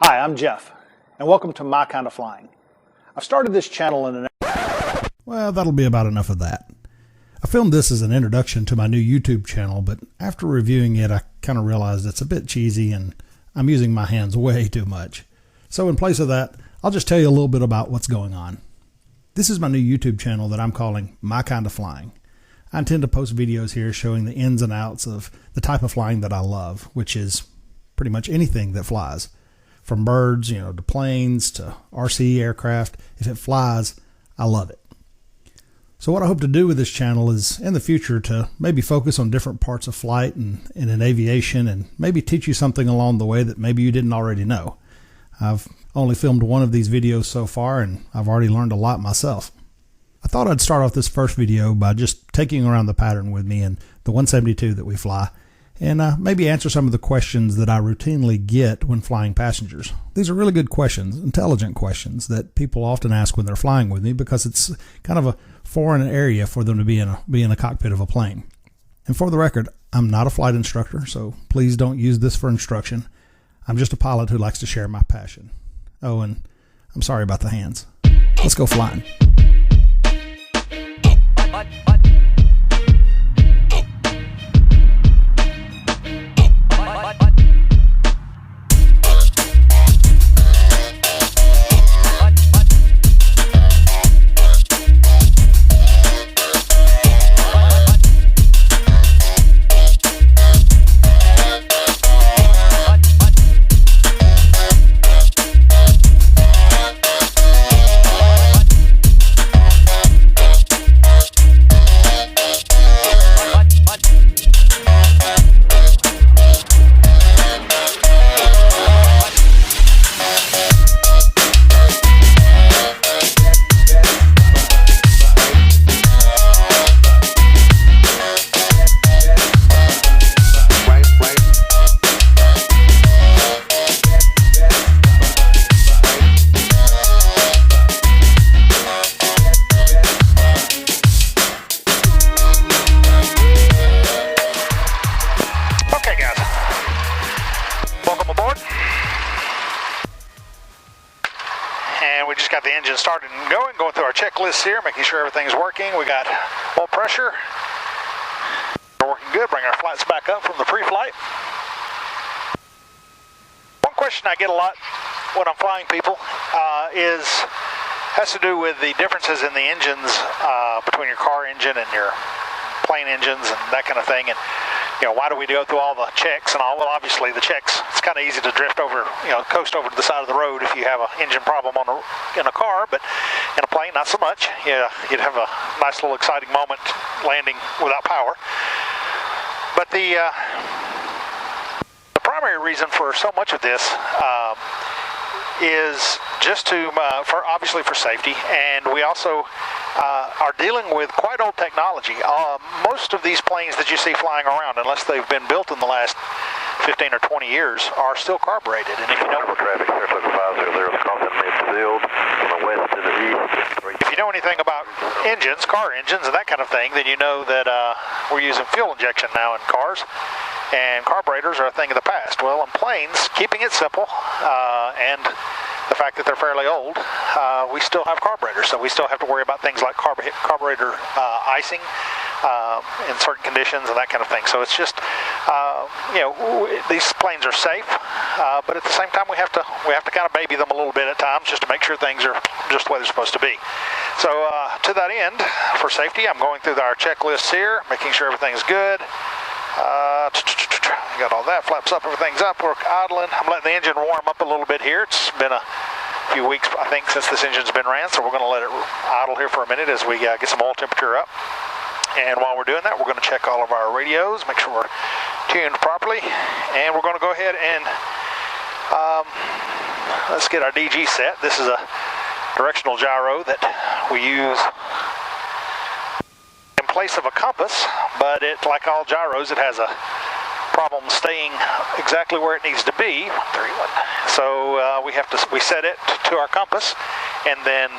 Hi, I'm Jeff, and welcome to My Kind of Flying. I've started this channel in an... Well, that'll be about enough of that. I filmed this as an introduction to my new YouTube channel, but after reviewing it, I kind of realized it's a bit cheesy and I'm using my hands way too much. So in place of that, I'll just tell you a little bit about what's going on. This is my new YouTube channel that I'm calling My Kind of Flying. I intend to post videos here showing the ins and outs of the type of flying that I love, which is pretty much anything that flies. From birds, to planes, to RC aircraft. If it flies, I love it. So what I hope to do with this channel is, in the future, to maybe focus on different parts of flight and in aviation, and maybe teach you something along the way that maybe you didn't already know. I've only filmed one of these videos so far, and I've already learned a lot myself. I thought I'd start off this first video by just taking around the pattern with me in the 172 that we fly, and maybe answer some of the questions that I routinely get when flying passengers. These are really good questions, intelligent questions that people often ask when they're flying with me, because it's kind of a foreign area for them to be in a cockpit of a plane. And for the record, I'm not a flight instructor, so please don't use this for instruction. I'm just a pilot who likes to share my passion. Oh, and I'm sorry about the hands. Let's go flying. And we just got the engine started and going through our checklists here, making sure everything's working. We got oil pressure. We're working good. Bring our flights back up from the pre-flight. One question I get a lot when I'm flying people has to do with the differences in the engines between your car engine and your plane engines and that kind of thing. And why do we go through all the checks and all? Well, obviously the checks, it's kind of easy to drift over, coast over to the side of the road if you have an engine problem in a car, but in a plane, not so much. Yeah, you'd have a nice little exciting moment landing without power. But the primary reason for so much of this is just obviously for safety, and we also are dealing with quite old technology. Most of these planes that you see flying around, unless they've been built in the last 15 or 20 years, are still carbureted. And if you know anything about engines, car engines, and that kind of thing, then you know that we're using fuel injection now in cars, and carburetors are a thing of the past. Well, in planes, keeping it simple, and the fact that they're fairly old, we still have carburetors, so we still have to worry about things like carburetor icing in certain conditions and that kind of thing. So it's just, these planes are safe, but at the same time we have to kind of baby them a little bit at times just to make sure things are just the way they're supposed to be. So to that end, for safety, I'm going through our checklists here, making sure everything's good. Got all that, flaps up, everything's up, we're idling. I'm letting the engine warm up a little bit here. It's been a few weeks, I think, since this engine's been ran, so we're going to let it idle here for a minute as we get some oil temperature up. And while we're doing that, we're going to check all of our radios, make sure we're tuned properly, and we're going to go ahead and let's get our DG set. This is a directional gyro that we use in place of a compass, but like all gyros, it has a problem staying exactly where it needs to be. So we set it to our compass, and then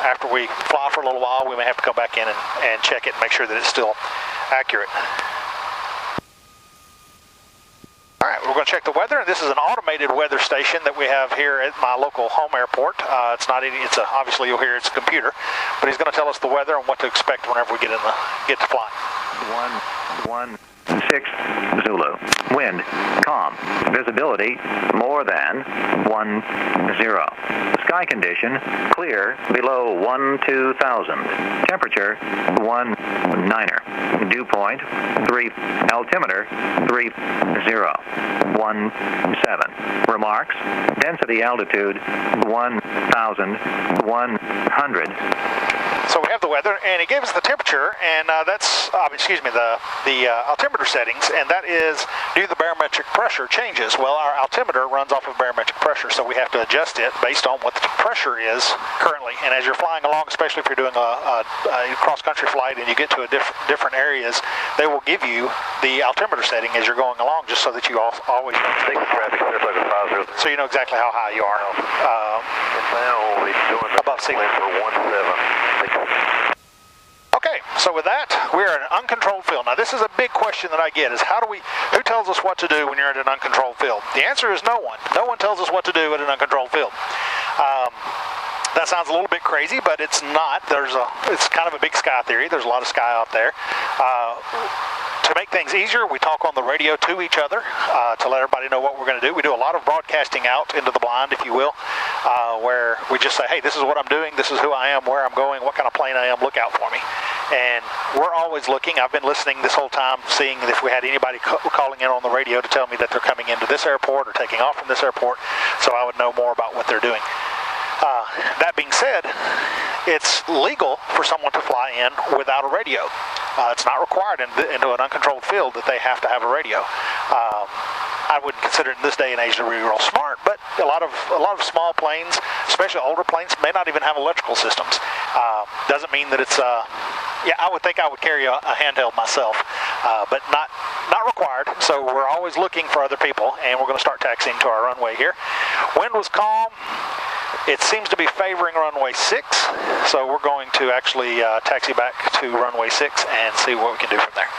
after we fly for a little while, we may have to come back in and check it and make sure that it's still accurate. All right, we're going going to check the weather, and this is an automated weather station that we have here at my local home airport. It's not any, it's a, obviously you'll hear it's a computer, but he's going to tell us the weather and what to expect whenever we get to flying. 116 Zulu. Wind calm. Visibility more than 10. Sky condition clear below 12,000. Temperature 19er. Dew point 3. Altimeter 30. 17. Remarks. Density altitude 1,100. So we have the weather, and it gave us the temperature, and that's, the altimeter settings, and that is, do the barometric pressure changes? Well, our altimeter runs off of barometric pressure, so we have to adjust it based on what the pressure is currently. And as you're flying along, especially if you're doing a cross-country flight and you get to different areas, they will give you the altimeter setting as you're going along, just so that you always know. So you know exactly how high you are. Above sea level. Okay, so with that, we're in an uncontrolled field. Now, this is a big question that I get, is who tells us what to do when you're in an uncontrolled field? The answer is no one. No one tells us what to do in an uncontrolled field. That sounds a little bit crazy, but it's not. It's kind of a big sky theory. There's a lot of sky out there. To make things easier, we talk on the radio to each other to let everybody know what we're going to do. We do a lot of broadcasting out into the blind, if you will, where we just say, hey, this is what I'm doing, this is who I am, where I'm going, what kind of plane I am, look out for me. And we're always looking. I've been listening this whole time, seeing if we had anybody calling in on the radio to tell me that they're coming into this airport or taking off from this airport, so I would know more about what they're doing. That being said, it's legal for someone to fly in without a radio. It's not required into an uncontrolled field that they have to have a radio. I wouldn't consider it in this day and age to be real smart, but a lot of small planes, especially older planes, may not even have electrical systems. Doesn't mean that it's I would think I would carry a handheld myself, but not required. So we're always looking for other people, and we're going to start taxiing to our runway here. Wind was calm. It seems to be favoring runway 6, so we're going to actually taxi back to runway 6 and see what we can do from there.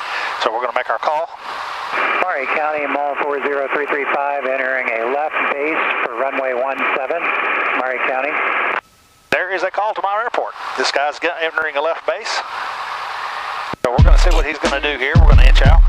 So we're going to make our call. Murray County, Mall 40335, entering a left base for runway 17, Murray County. There is a call to my airport. This guy's entering a left base. So we're going to see what he's going to do here. We're going to inch out.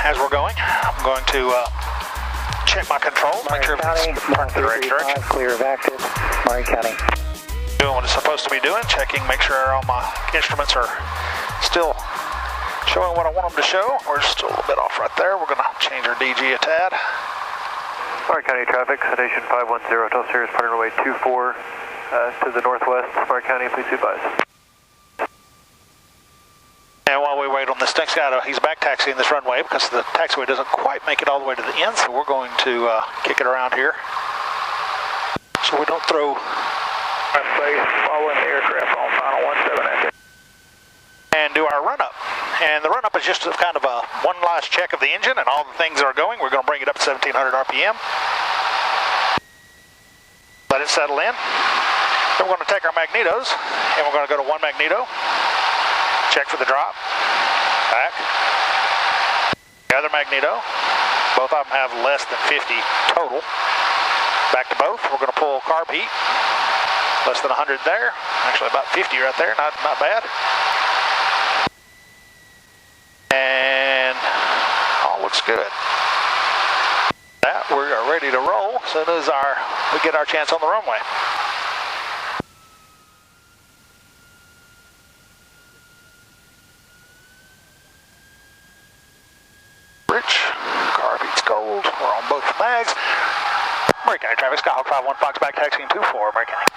As we're going, I'm going to check my controls, make sure everything's turned in the right direction. Clear of active, Murray County. Doing what it's supposed to be doing, checking, make sure all my instruments are still showing what I want them to show. We're still a little bit off right there. We're going to change our DG a tad. Murray County traffic, citation 510, Hotel Sirius, parting runway 24 to the northwest. Murray County, please advise. And while we wait on this next guy, he's back taxiing this runway because the taxiway doesn't quite make it all the way to the end, so we're going to kick it around here so we don't throw following the aircraft on final 17 and do our run-up. And the run-up is just kind of a one last check of the engine and all the things that are going. We're going to bring it up to 1700 RPM. Let it settle in. Then we're going to take our magnetos, and we're going to go to one magneto. Check for the drop. Back. The other magneto. Both of them have less than 50 total. Back to both. We're going to pull carb heat. Less than 100 there. Actually about 50 right there. Not bad. And all looks good. That we are ready to roll as soon as we get our chance on the runway. Murray County traffic, Skyhawk 51 Fox back taxiing 24, Murray County.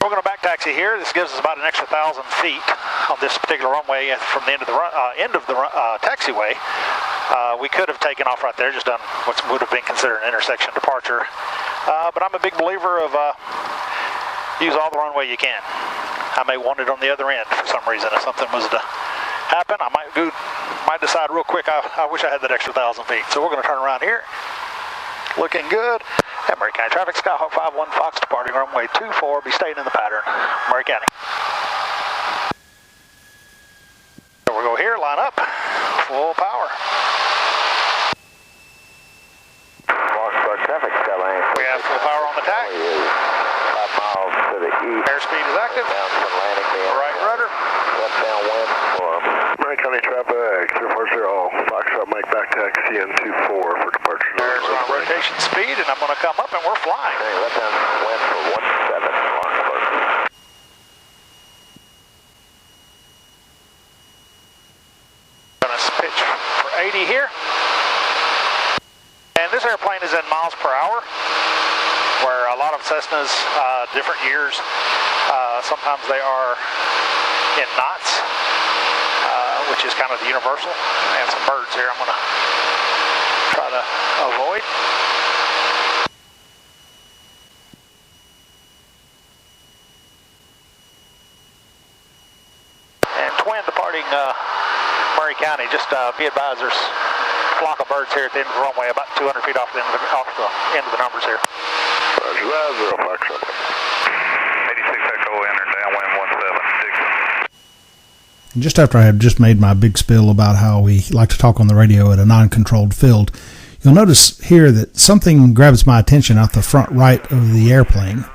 We're going to back taxi here. This gives us about an extra 1,000 feet on this particular runway from the end of the taxiway. We could have taken off right there, just done what would have been considered an intersection departure. But I'm a big believer of use all the runway you can. I may want it on the other end for some reason. If something was to happen, I might decide real quick, I wish I had that extra 1,000 feet. So we're going to turn around here. Looking good. At Murray County traffic, Skyhawk 51 Fox departing runway 24, be staying in the pattern, Murray County. So we'll go here, line up, full power. Foxtrot traffic, Skyline. We have full power on the tack. 5 miles to the east. Airspeed is active. Downwind landing gear. Right rudder. Left downwind for Murray County traffic, 240, Foxtrot Mike back taxi in 24 for departure. There's my rotation speed, and I'm going to come up, and we're flying. Okay, left downwind for 17, Foxtrot. Going to pitch for 80 here. And this airplane is in miles per hour, where a lot of Cessnas, different years, sometimes they are in knots, which is kind of the universal. And some birds here I'm going to try to avoid. And twin departing Murray County, just be advised there's a flock of birds here at the end of the runway, about 200 feet off the end of the numbers here. Roger that, 0 Foxtrot. 86 Echo enter downwind 17. And just after I had just made my big spiel about how we like to talk on the radio at a non-controlled field, you'll notice here that something grabs my attention out the front right of the airplane.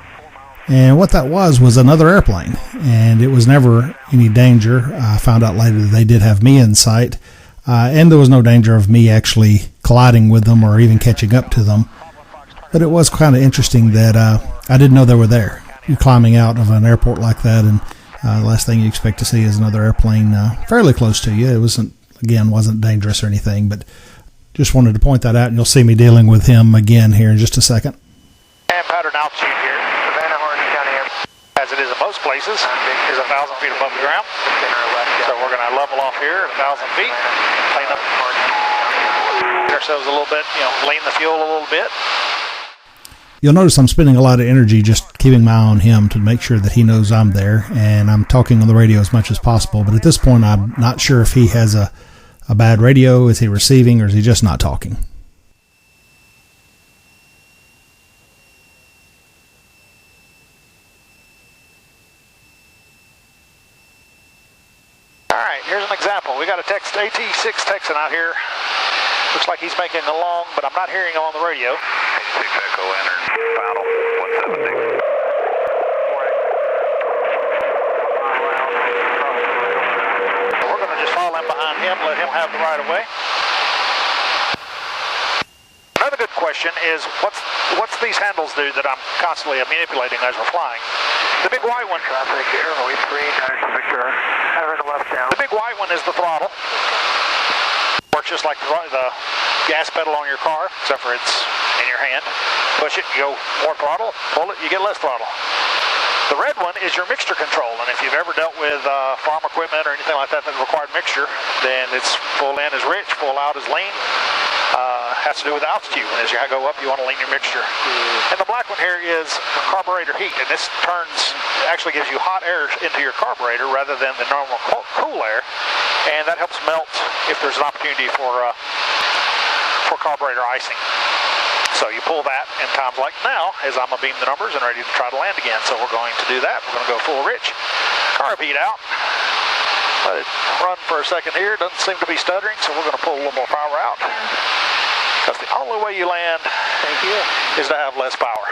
And what that was another airplane. And it was never any danger. I found out later that they did have me in sight. And there was no danger of me actually colliding with them or even catching up to them. But it was kind of interesting that I didn't know they were there. You're climbing out of an airport like that, and the last thing you expect to see is another airplane fairly close to you. It wasn't dangerous or anything, but just wanted to point that out, and you'll see me dealing with him again here in just a second. And pattern altitude here, Savannah, Orange County Air. as it is in most places, is 1,000 feet above the ground. So we're going to level off here at 1,000 feet, clean up, get ourselves a little bit, lean the fuel a little bit. You'll notice I'm spending a lot of energy just keeping my eye on him to make sure that he knows I'm there, and I'm talking on the radio as much as possible. But at this point, I'm not sure if he has a bad radio, is he receiving, or is he just not talking? All right, here's an example. We got a AT6 Texan out here. Looks like he's making a long, but I'm not hearing him on the radio. 86 Echo enter final 170. We're going to just fall in behind him, let him have the right of way. Another good question is, what's these handles do that I'm constantly manipulating as we're flying? The big white one. Traffic, airway 3, Victor. Having a left down. The big white one is the throttle. Works just like the gas pedal on your car, except for it's in your hand. Push it, you go more throttle. Pull it, you get less throttle. The red one is your mixture control, and if you've ever dealt with farm equipment or anything like that that required mixture, then it's full in is rich, full out is lean. Has to do with altitude, and as you go up, you want to lean your mixture. And the black one here is carburetor heat, and this actually gives you hot air into your carburetor rather than the normal cool air, and that helps melt if there's an opportunity for carburetor icing. So you pull that in times like now, as I'm going to beam the numbers and ready to try to land again. So we're going to do that. We're going to go full rich. Carb heat out. Let it run for a second here. Doesn't seem to be stuttering, so we're going to pull a little more power out. Because the only way you land is to have less power.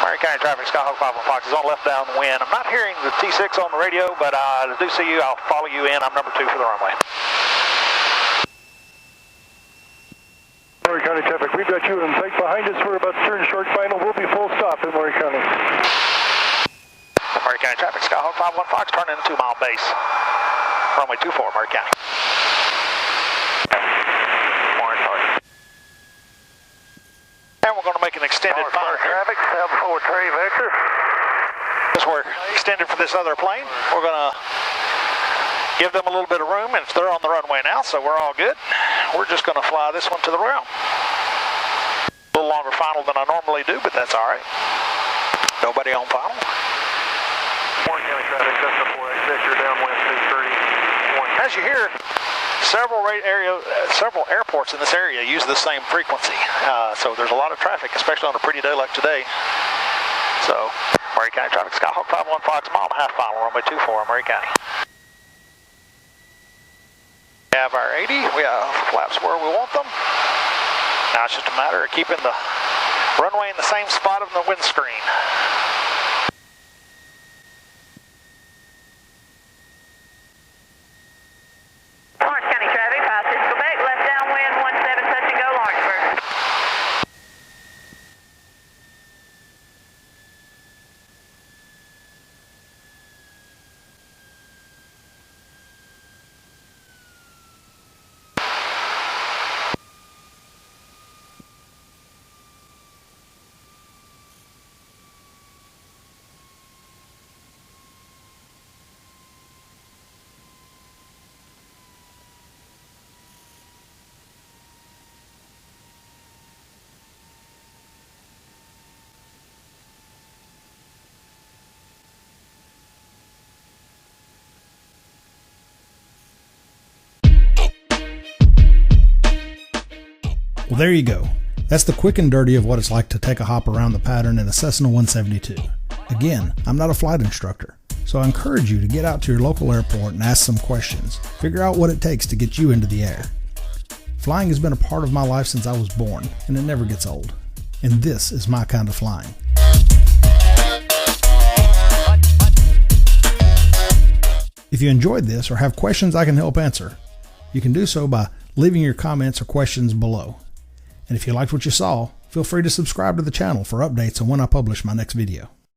Murray County traffic, Skyhawk 51 Fox is on left downwind. I'm not hearing the T6 on the radio, but I do see you. I'll follow you in. I'm number 2 for the runway. Murray County traffic, we've got you in sight behind us. We're about to turn short final. We'll be full stop in Murray County. Murray County traffic, Skyhawk 51 Fox, turn in 2 mile base. runway 24, Murray County. And we're going to make an extended final here. Traffic, 743 Vector. As we're extended for this other plane, we're going to give them a little bit of room, and they're on the runway now, so we're all good. We're just going to fly this one to the ground. A little longer final than I normally do, but that's all right. Nobody on final. Warren County traffic, Cessna 4X Victor, downwind 230. As you hear, several airports in this area use the same frequency, so there's a lot of traffic, especially on a pretty day like today. So, Murray County traffic, Skyhawk 51 Fox, mile and a half final, runway 24, Murray County. We have our 80, we have flaps where we want them. Now it's just a matter of keeping the runway in the same spot of the windscreen. Lawrence County traffic, 56 Quebec, left downwind 17, touch and go Lawrenceburg. Well, there you go. That's the quick and dirty of what it's like to take a hop around the pattern in a Cessna 172. Again, I'm not a flight instructor, so I encourage you to get out to your local airport and ask some questions. Figure out what it takes to get you into the air. Flying has been a part of my life since I was born, and it never gets old. And this is my kind of flying. If you enjoyed this or have questions I can help answer, you can do so by leaving your comments or questions below. And if you liked what you saw, feel free to subscribe to the channel for updates on when I publish my next video.